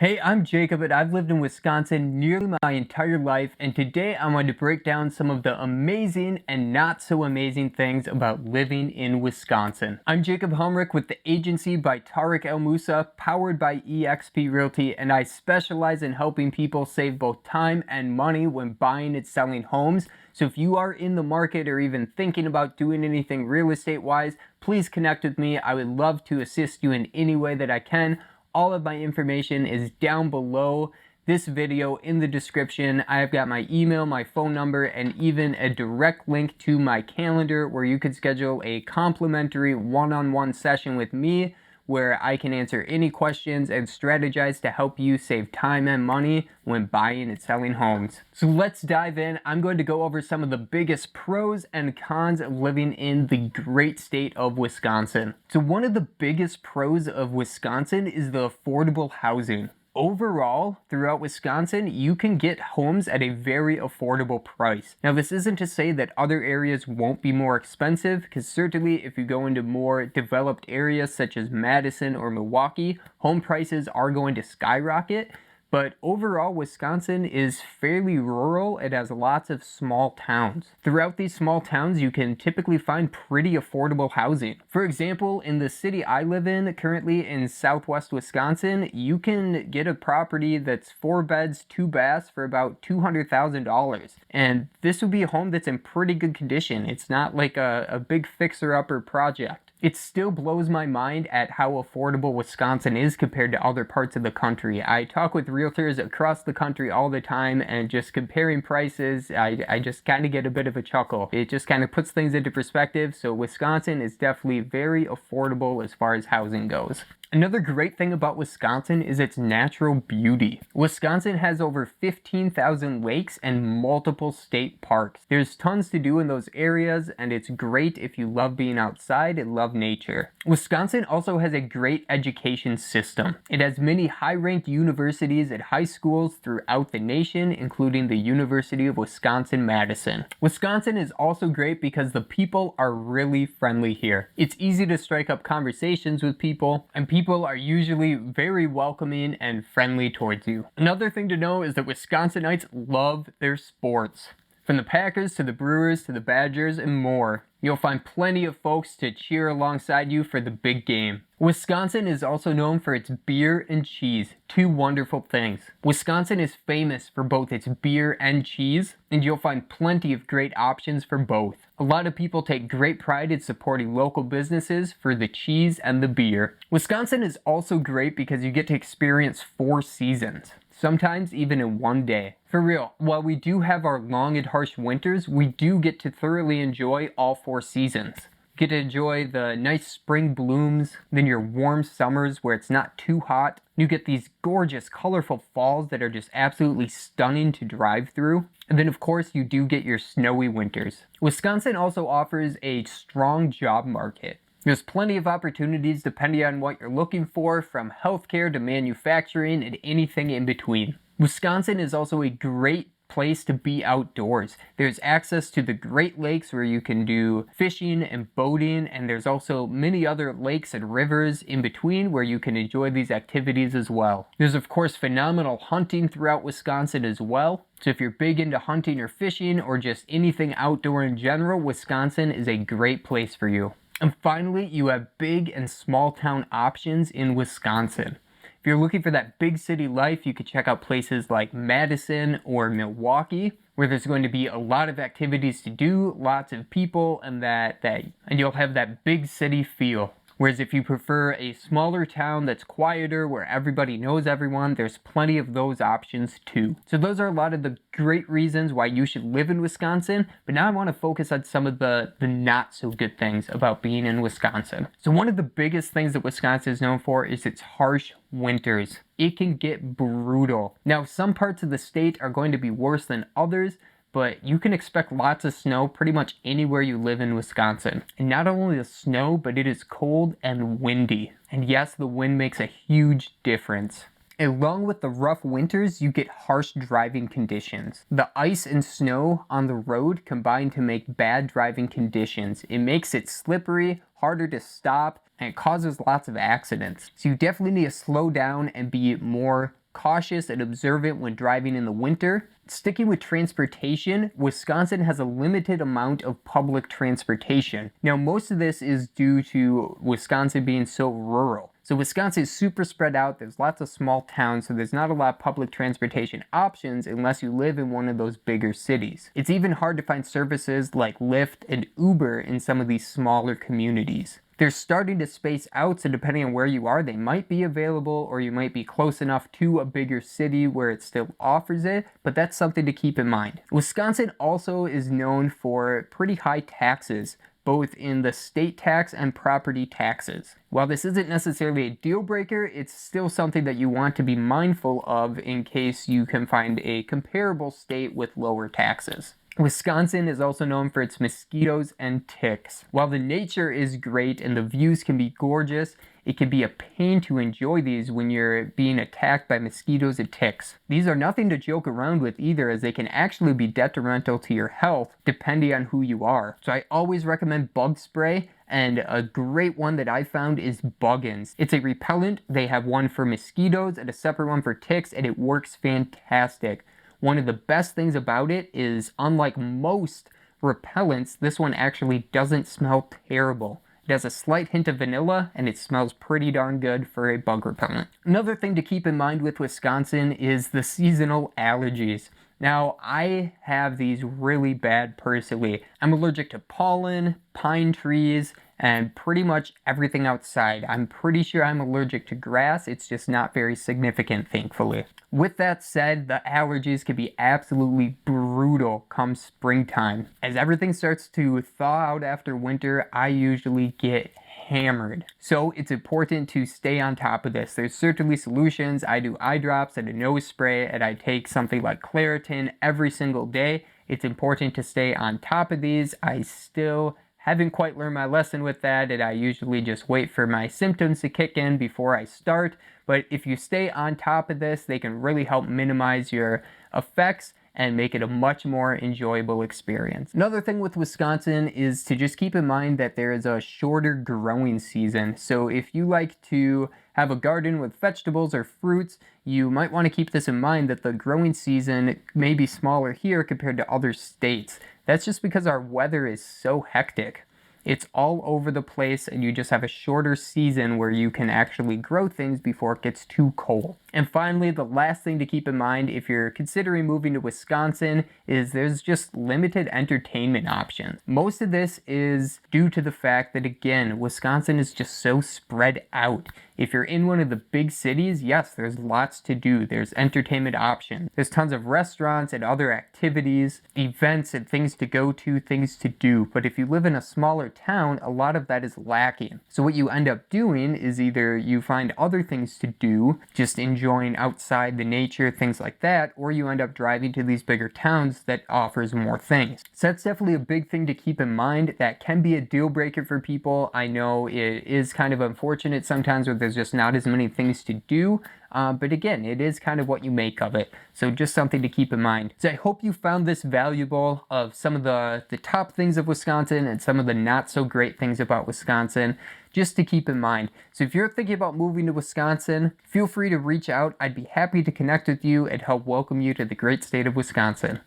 Hey, I'm Jacob and I've lived in Wisconsin nearly my entire life, and today I wanted to break down some of the amazing and not so amazing things about living in Wisconsin. I'm Jacob.helmrick with the agency by Tariq El Musa, powered by eXp Realty, and I specialize in helping people save both time and money when buying and selling homes. So if you are in the market or even thinking about doing anything real estate wise, please connect with me. I would love to assist you in any way that I can. All of my information is down below this video in the description. I've got my email, my phone number, and even a direct link to my calendar where you could schedule a complimentary one-on-one session with me where I can answer any questions and strategize to help you save time and money when buying and selling homes. So let's dive in. I'm going to go over some of the biggest pros and cons of living in the great state of Wisconsin. So one of the biggest pros of Wisconsin is the affordable housing. Overall, throughout Wisconsin, you can get homes at a very affordable price. Now, this isn't to say that other areas won't be more expensive, because certainly if you go into more developed areas such as Madison or Milwaukee, home prices are going to skyrocket. But overall, Wisconsin is fairly rural. It has lots of small towns. Throughout these small towns, you can typically find pretty affordable housing. For example, in the city I live in, currently in southwest Wisconsin, you can get a property that's 4 beds, 2 baths for about $200,000. And this would be a home that's in pretty good condition. It's not like a big fixer-upper project. It still blows my mind at how affordable Wisconsin is compared to other parts of the country. I talk with realtors across the country all the time, and just comparing prices, I just kind of get a bit of a chuckle. It just kind of puts things into perspective, so Wisconsin is definitely very affordable as far as housing goes. Another great thing about Wisconsin is its natural beauty. Wisconsin has over 15,000 lakes and multiple state parks. There's tons to do in those areas, and it's great if you love being outside and love nature. Wisconsin also has a great education system. It has many high-ranked universities at high schools throughout the nation, including the University of Wisconsin-Madison. Wisconsin is also great because the people are really friendly here. It's easy to strike up conversations with people, and people are usually very welcoming and friendly towards you. Another thing to know is that Wisconsinites love their sports. From the Packers to the Brewers to the Badgers and more, you'll find plenty of folks to cheer alongside you for the big game. Wisconsin is also known for its beer and cheese, two wonderful things. Wisconsin is famous for both its beer and cheese, and you'll find plenty of great options for both. A lot of people take great pride in supporting local businesses for the cheese and the beer. Wisconsin is also great because you get to experience 4 seasons. Sometimes even in one day. For real, while we do have our long and harsh winters, we do get to thoroughly enjoy all 4 seasons. You get to enjoy the nice spring blooms, then your warm summers where it's not too hot. You get these gorgeous, colorful falls that are just absolutely stunning to drive through. And then of course you do get your snowy winters. Wisconsin also offers a strong job market. There's plenty of opportunities depending on what you're looking for, from healthcare to manufacturing and anything in between. Wisconsin is also a great place to be outdoors. There's access to the Great Lakes where you can do fishing and boating, and there's also many other lakes and rivers in between where you can enjoy these activities as well. There's of course phenomenal hunting throughout Wisconsin as well. So if you're big into hunting or fishing or just anything outdoor in general, Wisconsin is a great place for you. And finally, you have big and small town options in Wisconsin. If you're looking for that big city life, you could check out places like Madison or Milwaukee, where there's going to be a lot of activities to do, lots of people, and you'll have that big city feel. Whereas if you prefer a smaller town that's quieter, where everybody knows everyone, there's plenty of those options too. So those are a lot of the great reasons why you should live in Wisconsin, but now I want to focus on some of the not so good things about being in Wisconsin. So one of the biggest things that Wisconsin is known for is its harsh winters. It can get brutal. Now, some parts of the state are going to be worse than others, but you can expect lots of snow pretty much anywhere you live in Wisconsin. And not only the snow, but it is cold and windy. And yes, the wind makes a huge difference. Along with the rough winters, you get harsh driving conditions. The ice and snow on the road combine to make bad driving conditions. It makes it slippery, harder to stop, and it causes lots of accidents. So you definitely need to slow down and be more cautious and observant when driving in the winter. Sticking with transportation, Wisconsin has a limited amount of public transportation. Now, most of this is due to Wisconsin being so rural. So Wisconsin is super spread out. There's lots of small towns, so there's not a lot of public transportation options unless you live in one of those bigger cities. It's even hard to find services like Lyft and Uber in some of these smaller communities. They're starting to space out, so depending on where you are, they might be available, or you might be close enough to a bigger city where it still offers it, but that's something to keep in mind. Wisconsin also is known for pretty high taxes, both in the state tax and property taxes. While this isn't necessarily a deal breaker, it's still something that you want to be mindful of in case you can find a comparable state with lower taxes. Wisconsin is also known for its mosquitoes and ticks. While the nature is great and the views can be gorgeous, it can be a pain to enjoy these when you're being attacked by mosquitoes and ticks. These are nothing to joke around with either, as they can actually be detrimental to your health depending on who you are. So I always recommend bug spray, and a great one that I found is Buggins. It's a repellent. They have one for mosquitoes and a separate one for ticks, and it works fantastic. One of the best things about it is, unlike most repellents, this one actually doesn't smell terrible. It has a slight hint of vanilla, and it smells pretty darn good for a bug repellent. Another thing to keep in mind with Wisconsin is the seasonal allergies. Now, I have these really bad personally. I'm allergic to pollen, pine trees, and pretty much everything outside. I'm pretty sure I'm allergic to grass. It's just not very significant, thankfully. With that said, the allergies can be absolutely brutal come springtime. As everything starts to thaw out after winter, I usually get hammered. So it's important to stay on top of this. There's certainly solutions. I do eye drops and a nose spray, and I take something like Claritin every single day. It's important to stay on top of these. I still haven't quite learned my lesson with that, and I usually just wait for my symptoms to kick in before I start. But if you stay on top of this, they can really help minimize your effects and make it a much more enjoyable experience. Another thing with Wisconsin is to just keep in mind that there is a shorter growing season. So if you like to have a garden with vegetables or fruits, you might want to keep this in mind, that the growing season may be smaller here compared to other states. That's just because our weather is so hectic. It's all over the place, and you just have a shorter season where you can actually grow things before it gets too cold. And finally, the last thing to keep in mind if you're considering moving to Wisconsin is there's just limited entertainment options. Most of this is due to the fact that, again, Wisconsin is just so spread out. If you're in one of the big cities, yes, there's lots to do. There's entertainment options. There's tons of restaurants and other activities, events and things to go to, things to do. But if you live in a smaller town, a lot of that is lacking. So what you end up doing is either you find other things to do, just enjoying outside the nature, things like that, or you end up driving to these bigger towns that offers more things. So that's definitely a big thing to keep in mind. That can be a deal breaker for people. I know it is kind of unfortunate sometimes where there's just not as many things to do. But again, it is kind of what you make of it. So just something to keep in mind. So I hope you found this valuable, of some of the top things of Wisconsin and some of the not so great things about Wisconsin, just to keep in mind. So if you're thinking about moving to Wisconsin, feel free to reach out. I'd be happy to connect with you and help welcome you to the great state of Wisconsin.